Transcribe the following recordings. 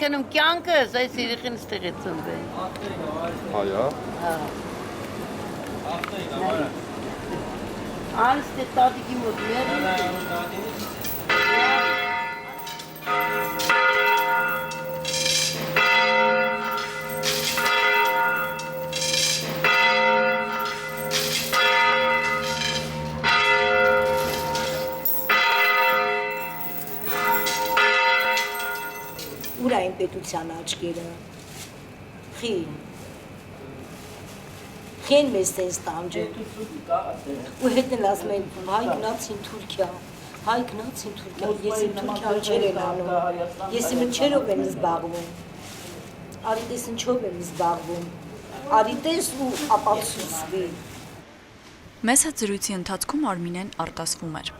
Ալքենում կյանքս այս երեխին ստեղից ընվեն։ Հայա։ Անստե տատիկի մոտ մերին։ Ուր այն պետության աչքերը, խին մեզ տես տանջը, ու հետն ասում են, հայ գնացին Թուրքիա, ես իմ Թուրքիան չեր են անում, ես իմ չերով եմ զբաղվում, արի տես ինչով եմ զբաղվում, արի տես ու ապացուցվի։ Մեզ հետ զրույցի ընթացքում Արմինեն արտասվում էր,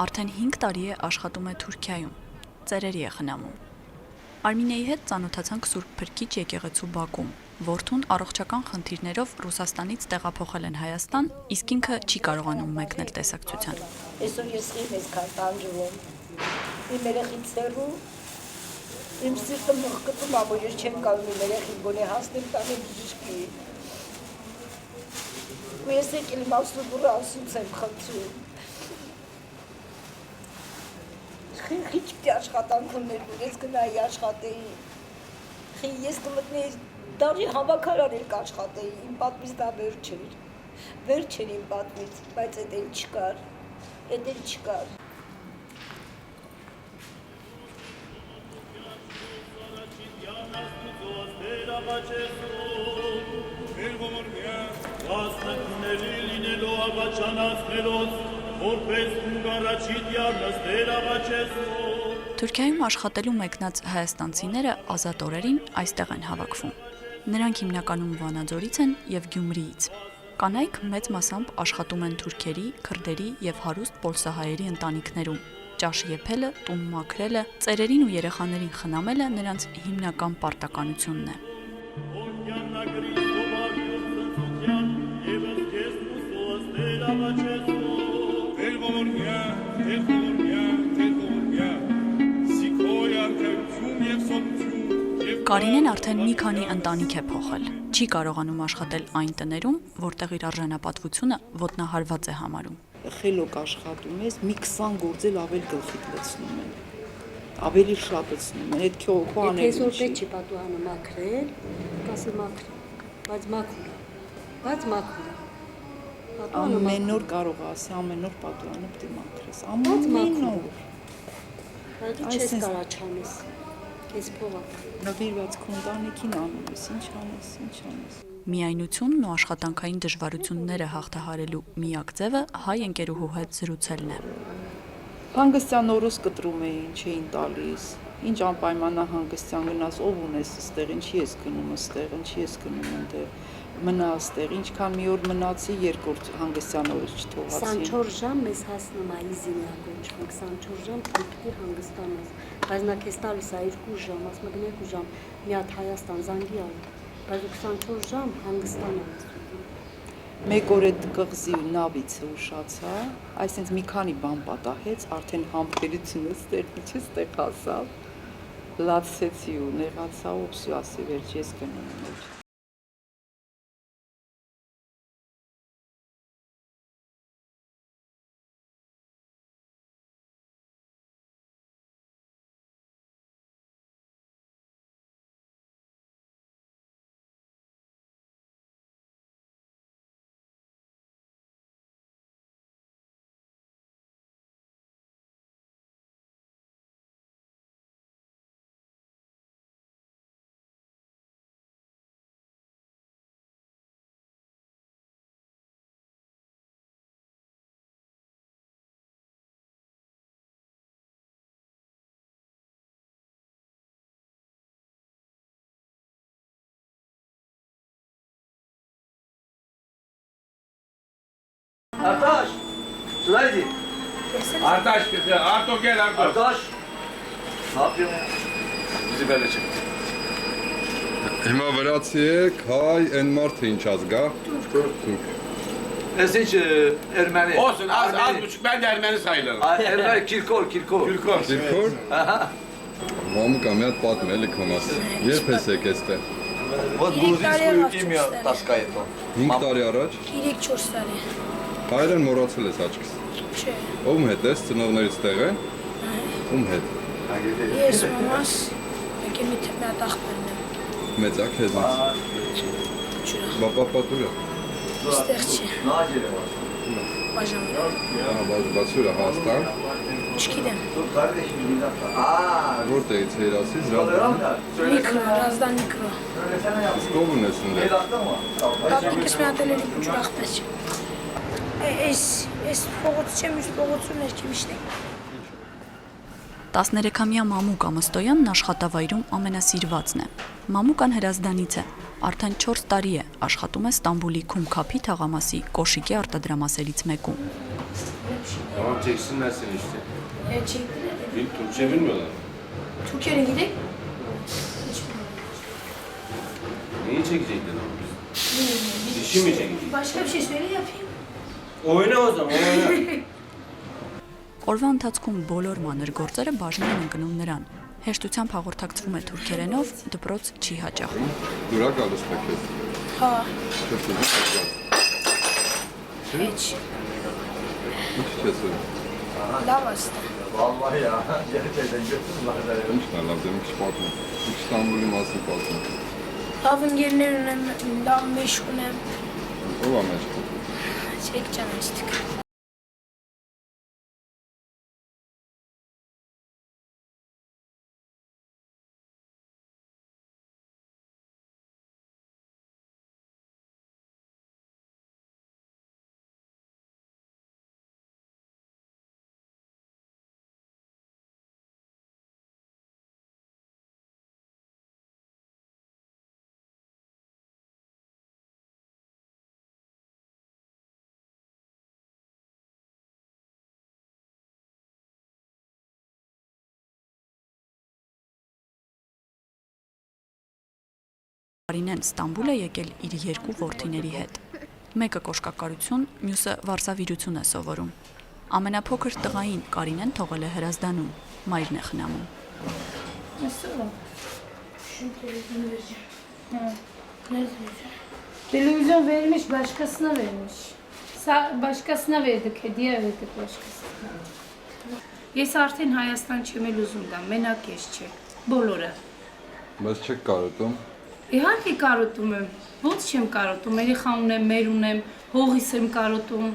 արդեն 5 տարի է աշխատում է Թուրքիայում, ծերերի է խնամում։ Արմինեի հետ ծանոթացանք Սուրբ Փրկիչ եկեղեցու բակում, որդուն առողջական խնդիրներով Ռուսաստանից տեղափոխել են Հայաստան, իսկ ինքը չի կարողանում մեկնել տեսակցության։ Այսօր ես իմ այսքան տանջվում, իմ երեխից հեռու, իմ սիրտը մղկտում ա, որ ես չեմ կարող իմ երեխին գոնե հասնեմ տանեմ բժշկի։ Ու ես եկել իմ Աստծո ասուց եմ խնդրում։ Խիչ պիտի աշխատանք ուներ, որ ես գնայի աշխատեի։ Ես կմտնեի դարի հավաքարար էլ կաշխատեի, իմ պատմից դա վերջ էր իմ պատմից, բայց էդ էլ չկար։ Թուրքիայում աշխատելու մեկնած հայաստանցիները ազատ օրերին այստեղ են հավաքվում։ Նրանք հիմնականում Վանաձորից են եւ Գյումրիից։ Կանայք մեծ մասամբ աշխատում են թուրքերի, քրդերի եւ հարուստ պոլսահայերի ընտանիքներում։ Ճաշ եփելը, տուն մաքրելը, ծերերին ու երեխաներին խնամելը նրանց հիմնական պարտականությունն է։ Կարինեն արդեն մի քանի ընտանիք է փոխել։ Չի կարողանում աշխատել այն տներում, որտեղ իր արժանապատվությունը ոտնահարված է համարում։ Խելոք աշխատում ես, մի 20 գործ էլ ավել գլխիդ լցնում են։ Ավելի շատացնում են, այդ քո անել։ Եթե որ պետք չի պատուհանը մաքրել, կասի մաքրել, բայց մաքրել։ Ամեն օր կարող ասի, ամեն օր պատուհանը պետք է մաքրես։ Ամեն օր։ Բայց դու չես կարա չանես։ Ես փողա։ Նվիրված քո ընտանիքին անում ես, ինչ անես։ Միայնությունն ու աշխատանքային դժվարությունները հաղթահարելու միակ ձևը հայ ընկերուհու հետ զրուցելն է։ Հանգստյան օրոս կտրում էին, չէին տալիս։ Ինչ անպայմանա հանգստյան գնաս, ով ունես այստեղ, ինչի ես գնում այստեղ, ինչի ես գնում այնտեղ։ Մնա այստեղ, ինչքան մի օր մնացի, երկրորդ հանգստյան օրս չթողացի։ 24 ժամ մեզ հասնում է իզինա գոչվում, 24 ժամ պիտի հանգստանաս։ Բայց նա քեզ տալիս է 2 ժամ, ասում է 2 ժամ, մի հատ Հայաստան զանգի արի, բայց 24 ժամ հանգստանաս։ Մեկ օր այդ կղզի նավիցը ուշացա, այսինքն մի քանի բան պատահեց, արդեն համբերությունը ստեղ հասավ, լացեցի ու նեղացա ու ասի վերջ ես գնում եմ։ Artaş! Süleydi! Artaş kızı, Arto gel Arto. Artaş! Ne yapıyorsun ya? Bizi böyle çek. Հիմա վրացի եք, հայ, են մարդը ինչ ազգա։ Türk. Biz hiç Ermeni. Olsun az buçuk ben de Ermeni sayılırım. Ermeni Kirkor. Kirkor. Մամուկա մի հատ պատմ էլի քո մասը։ Երբ ես եկես դե։ Вот грузинскую имя таскает он. 5 տարի առաջ 3-4 տարի։ հայրեն մոռացել ես աչքից։ Չէ։ Ում հետ ես ծնողներից տեղ են։ Ում հետ։ Ես մամաս եկել մի հատ ախպերն եմ։ Մեծ ա քեզ մեծ։ Ջուրա։ Բապա պատուրա։ Ստեղ չի։ Բաժան։ Բացուրա Հայաստան։ Չգիտեմ։ Որտեղից երասից Ռազդան։ Միկրո, Ռազդան միկրո։ Իսկ ով ունես ընդեր։ Տատիկս մի հատ էլ էլի փոքր ախպեր չէ։ Այս փողոց չեմ, իս փողոցում ներքև իշտի։ 13-ամյա Մամուկ Ամստոյանն աշխատավայրում ամենասիրվածն է։ Մամուկան Հրազդանից է, արդեն 4 տարի է աշխատում է Ստամբուլի Քումքափի թաղամասի կոշիկի արտադրամասերից մեկում։ Tamam çeksinler seni işte. Türkçe bilmiyorlar. Türkiye'ye gidelim. Neyi çekecekler ama biz? Dişi mi çekecek? Başka bir şey söyle yapayım. Oyna o zaman oyna. Օրվա ընթացքում բոլոր մանր գործերը բաժին են ընկնում նրան։ Հեշտությամբ հաղորդակցվում է թուրքերենով, դպրոց չի հաճախում։ Դուրա գալիս է քեզ։ Ha, Չես ուզում։ hiç. Ինչ չես ուզում։ Laf aslında. Vallahi ya. Gerçekten götürdüler. Ինչն է լավ դեմ ինչ պատմում։ Ստամբուլի մասին պատմում։ Lavın yerine önemli. Lav meşgulem. Ո՞վ է մեջ։ Çek can açtık. Կարինեն Ստամբուլ է եկել իր 2 որդիների հետ։ Մեկը կոշկակարություն, մյուսը վարսավիրություն է սովորում։ Ամենափոքր տղային Կարինեն թողել է Հրազդանում, մայրն է խնամում։ Nasıl? Şu televizyonu vereceğim. Ha. Nerede vereceğim? Televizyon vermiş, başkasına vermiş. Başkasına verdik, hediye verdik başkasına. Ես արդեն Հայաստան չեմ էլ ուզում գամ, մենակ ես չէ, բոլորը։ Բայց չեք կարոտում։ Իհարկե կարոտում եմ, ոնց չեմ կարոտում, երեխա ունեմ, մեր ունեմ, հողիս եմ կարոտում,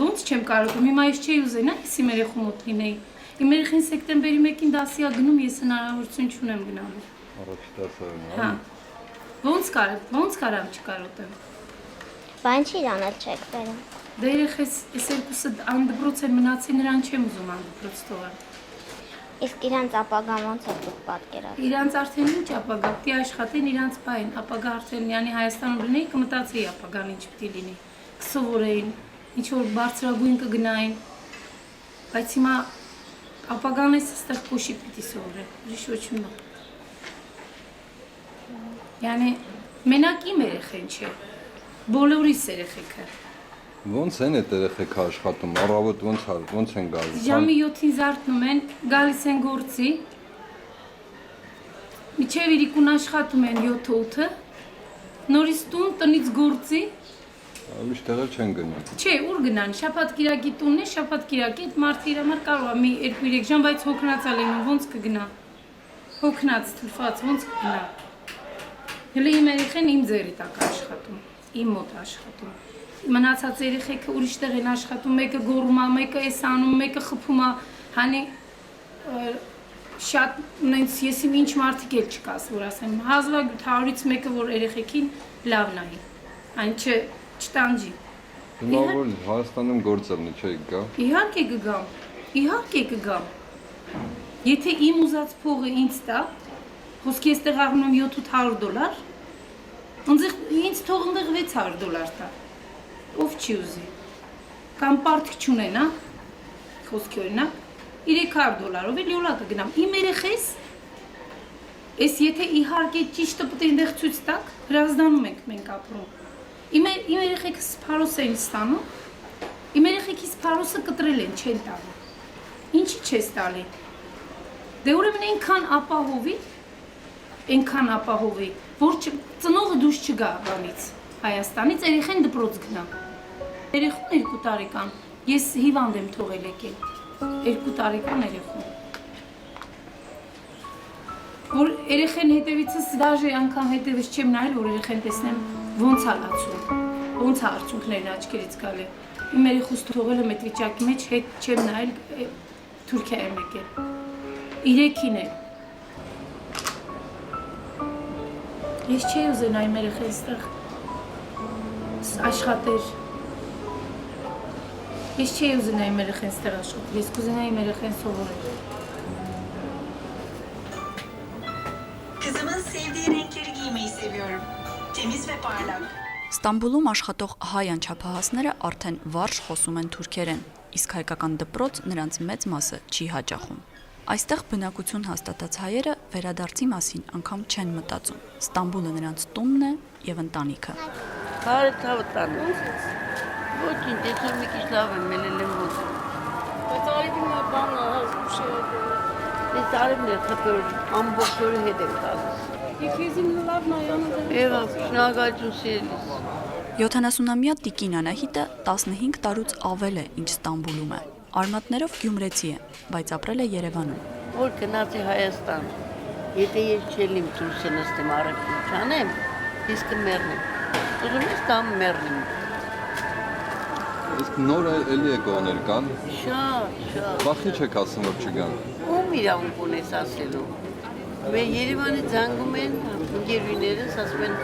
ոնց չեմ կարոտում, հիմա ես չէի ուզենա, ես իմ երեխու մոտ լինեի։ Իմ երեխին սեպտեմբերի 1-ին դասի ա գնում, ես հնարավորություն չունեմ գնալու։ Առաջ դասարան։ Հա։ Ոնց կարամ չկարոտեմ։ Բան չի իրանալ չեք վերում։ Դե երեխես այս երկուսը անդպրոց են մնացի, նրան չեմ ուզում անդպրոց թողել։ Իսկ իրանց ապագան ոնց է դուք պատկերացնում։ Իրանց արդեն ինչ ապագա, պիտի աշխատեն իրանց բային, ապագա արդեն յանի Հայաստանում լինեի, կմտածեի ապագան ինչ պիտի լինի։ Կսովորեին, ինչ որ բարձրագույն կգնային։ Բայց հիմա ապագան էս այստեղ կոշիկ պիտի սովորեն, ուրիշ ոչինչ։ Յանի մենակ իմ երեխեն չէ, բոլորիս երեխեքը։ Ոնց են այդ երեխեքը աշխատում, առավոտ ոնց են գալիս։ Ժամի 7-ին զարթնում են, գալիս են գործի։ Միջև իրիկուն աշխատում են 7-8-ը։ Նորից տուն, տնից գործի։ Միշտ տեղը չեն գնում։ Չէ, ուր գնան, շաբաթ կիրակի տունն է, շաբաթ կիրակի այդ մարդը իր համար կարող է մի 2-3 ժամ, բայց հոգնած է լինում, ոնց կգնա։ Հոգնած, թլված, ոնց կգնա։ Հələ իմ երեխեն իմ ձեռի տակ աշխատում, իմ մոտ աշխատում։ Մնացած երեխեքը ուրիշտեղ են աշխատում, մեկը գոռում է, մեկը էս անում, մեկը խփում է, հանի շատ նենց ես իմ ինչ մարդիկ էլ չկաս, որ ասեմ, հազվագյուտ 100-ից մեկը, որ երեխեքին լավ նայի, այն չտանջի։ Հիմա որ Հայաստանում գործելն չէի գա։ Իհարկե կգամ։ Եթե իմ ուզած փողը ինձ տա, խոսքի էստեղ առնում եմ $700, ինձ թող ընդեղ $600 տա։ Ով չի ուզի, կամ պարտք չունենա, խոսքի օրինակ, $300-ով էլ յոլա կգնամ, իմ երեխես, ես եթե իհարկե ճիշտը պտի ընդեղ ցույց տակ, Հրազդանում ենք մենք ապրում, իմ երեխեքը սպարոս են ստանում, իմ երեխեքի սպարոսը կտրել են, չեն տալու, ինչի չես տալի, Դե ուրեմն այնքան ապահովի, որ ծնողը դուրս չգա բանից Հայաստանից, երեխեն դպրոց գնա։ Երեխուն 2 տարեկան, ես հիվանդ եմ թողել եկել, 2 տարեկան երեխուն։ Որ երեխեն հետևիցս դաժե անգամ հետևից չեմ նայել, որ երեխեն տեսնեմ ոնց է լացում, ոնց է արցունքներն աչքերից գալի։ Իմ երեխուս թողել եմ այդ վիճակի մեջ, հետ չեմ նայել, Թուրքիա եմ եկել։ 3-ին է։ Ես չի ուզենա իմ երեխեն ստեղ աշխատեր։ Ես չի ուզենա իմ երեխեն ստեղ աշխատեր, ես կուզենա իմ երեխեն սովորել։ Kızımın sevdiği renkleri giymeyi seviyorum. Temiz ve parlak. Ստամբուլում աշխատող հայ անչափահասները արդեն վարժ խոսում են թուրքերեն, իսկ հայկական դպրոց նրանց մեծ մասը չի հաճախում։ Այստեղ բնակություն հաստատած հայերը վերադարձի մասին անգամ չեն մտածում։ Ստամբուլը նրանց տունն է եւ ընտանիքը։ Բարը ցավը տանը։ Ոչինչ, դե մի քիչ լավ եմ, մելել եմ ոնց։ Բայց արիվին նա բանն ուշ է։ Ես արիվն է խփոր ամբողջ օրը հետ եմ տալիս։ Եքեզին լավ նայանը։ Եղավ, շնորհակալություն սիրելիս։ 70-ամյա Տիկին Անահիտը 15 տարուց ավել է, ինչ Ստամբուլում է։ Արմատներով գյումրեցի է, բայց ապրել է Երևանում։ Որ գնացի Հայաստան, եթե ես չելիմ դուրսը նստեմ առաքին չանեմ, ես կմեռնեմ։ Ուզում ես կամ մեռնեմ։ Իսկ նոր էլի եկողներ կան։ Շատ։ Վախի չեք ասում, որ չգան։ Ում իրավունք ունես ասելու։ Մեր Երևանի զանգում են ընկերուներս, ասում են,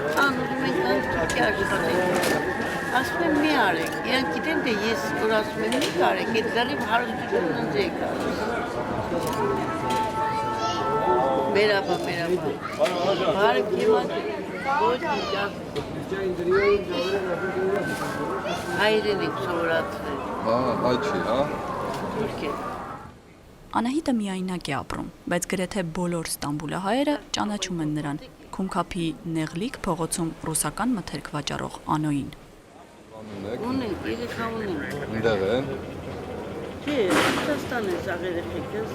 ուզում ենք Թուրքիա աշխատենք։ Ասում եմ մի արեք, իրանք գիտեն թե ես որ ասում եմ մի կարեք, այդ լալիվ հարստությունն ընձ է կարես։ Մերապա։ Բարև կեման, ոչ միջավ։ Հայրեն եք սովորացրել։ Հայ չի, հա։ Թուրք է։ Անահիտը միայնակ է ապրում, բայց գրեթե բոլոր Ստամբուլահայերը ճանաչում են նրան։ Քումքափի Նեղլիկ փողոցում ռուսական մթերք վաճառող Անոին։ Ունենք, երեխա ունենք։ Այնտեղ են։ Չէ, Ռուսաստան է սաղ երեխեքս։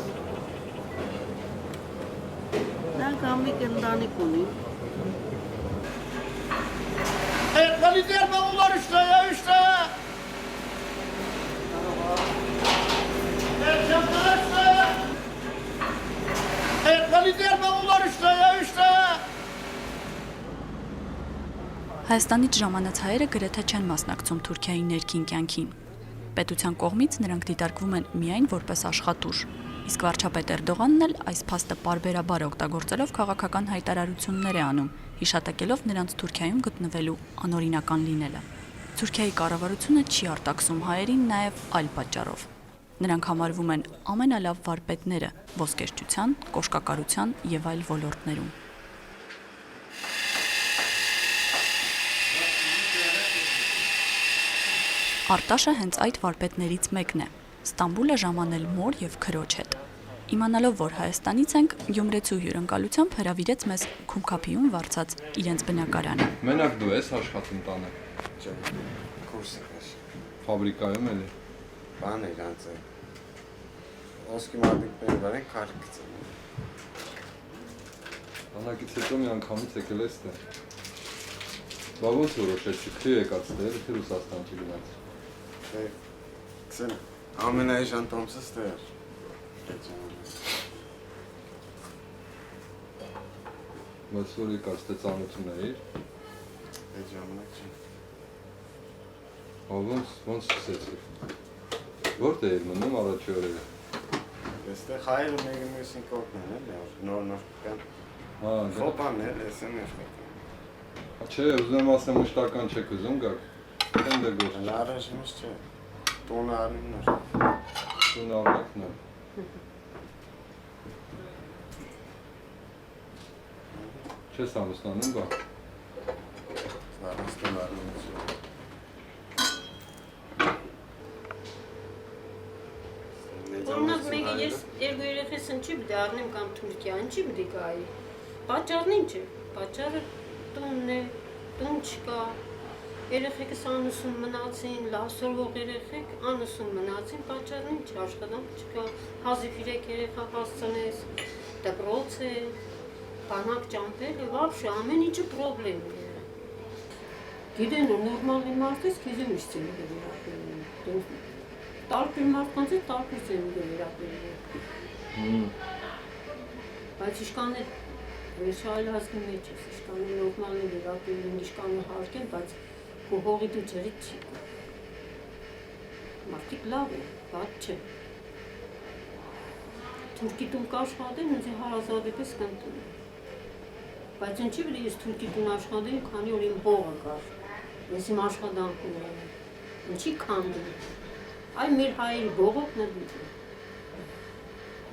Նրանք ամիկ ընտանիք ունի։ Kalider bavullar 3 liraya 3 liraya. Çantalar 3 liraya. Kalider bavullar 3 liraya 3 liraya. Հայաստանից ժամանած հայերը գրեթե չեն մասնակցում Թուրքիայի ներքին կյանքին։ Պետության կողմից նրանք դիտարկվում են միայն որպես աշխատուժ, իսկ վարչապետ Էրդողանն էլ այս փաստը պարբերաբար օգտագործելով քաղաքական հայտարարություններ է անում, հիշատակելով նրանց Թուրքիայում գտնվելու անօրինական լինելը։ Թուրքիայի կառավարությունը չի արտաքսում հայերին նաև այլ պատճառով։ Նրանք համարվում են ամենալավ վարպետները ոսկերչության, կոշկակարության եւ այլ ոլորտներում։ Արտաշը հենց այդ վարպետներից մեկն է։ Ստամբուլը ժամանել մոր եւ քրոջ հետ։ Իմանալով, որ Հայաստանից ենք, Գյումրեցու հյուրընկալությամբ հրավիրեց մեզ Քումքափիում վարձած իրենց բնակարանը։ Մենակ դու ես աշխատում տանը։ Չէ, կուրս եմ ես։ Ֆաբրիկայում էլի։ Բան է կանց է։ Ոսկի մարդիկներ բան քարք գցել։ Բանակից հետո մի անգամից եկել ես դե։ Բա ոնց որոշեցի, քրի եկած դեր, թե Ռուսաստան չգնաց։ Քսեն ամենայժան տոմսս դեր։ Բայց որ եկած թե ծանոթում էիր։ Այդ ժամանակ չի։ Ոնց սկսեցի։ Որտե էր մնում առաջի օրերը։ Այստեղ հայերը մեկը մյուսին կողմն են, նոր կան։ Հա, ֆոպան է, ես եմ աշխատում։ Չէ, ուզում եմ ասեմ մշտական չեք ուզում գաք։ Ընդ գոչ։ Առաջինս չէ։ Տոնը արին նոր։ Տոնը առնեք նոր։ Չես ամուսնանում բա։ Արստան արին։ Օրինակ մեկը ես երկու երեխեսն չի պիտի առնեմ կամ Թուրքիա, ինչի պիտի գայի։ Պատճառն ինչ է։ Պատճառը տունն է, տուն չկա։ Երեխեքս անուսուն մնացին, լավ սովոր երեխեք անուսուն մնացին, պատճառն ինչ աշխատանք չկա, հազիվ 3 երեխա հասցնես, դպրոց է, բանակ ճամփել է, вообще ամեն ինչը պրոբլեմ է։ Գիտեն, նորմալի մարդես քեզ միշտ է վերաբերվում։ Տարբեր մարդկանց է տարբեր ծերուկ է վերաբերվում։ Բայց իշքան է վերջալ ազգի մեջ է, իշքան է նորմալի վերաբերվում, իշքան է հարգեն, բայց հողի դու ջրից չի կա։ Մարդիկ լավ է, բաց չէ։ Թուրքի տուն կաշխատեն, ինձ հարազատի պես կընտուն։ Բայց ինչի վրա ես թուրքի տուն աշխատեմ, քանի որ իմ հողը կար։ Ես իմ աշխատանքն եմ։ Ինչի քանդում։ Այ մեր հայերի բողոքն է դու։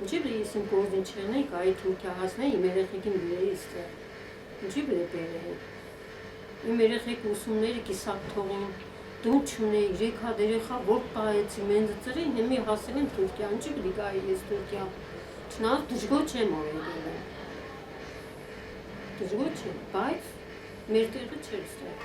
Ինչի վրա ես իմ գործին չենեի, այ Թուրքիա հասնեի, իմ երեխեքին բերեի ստեղ։ Ինչի վրա բերեի։ Իմ երեխեք ուսումները կիսակ թողին, դուն չունեի, 3 հատ երեխա որ պահեցի, մենձ ծրին, հիմի հասել եմ Թուրքիա, ինչի բլի գայի ես Թուրքիա, չնայած դժգոհ չեմ օրենքել եմ, դժգոհ չեմ, բայց մեր տեղը չէր ստեղ,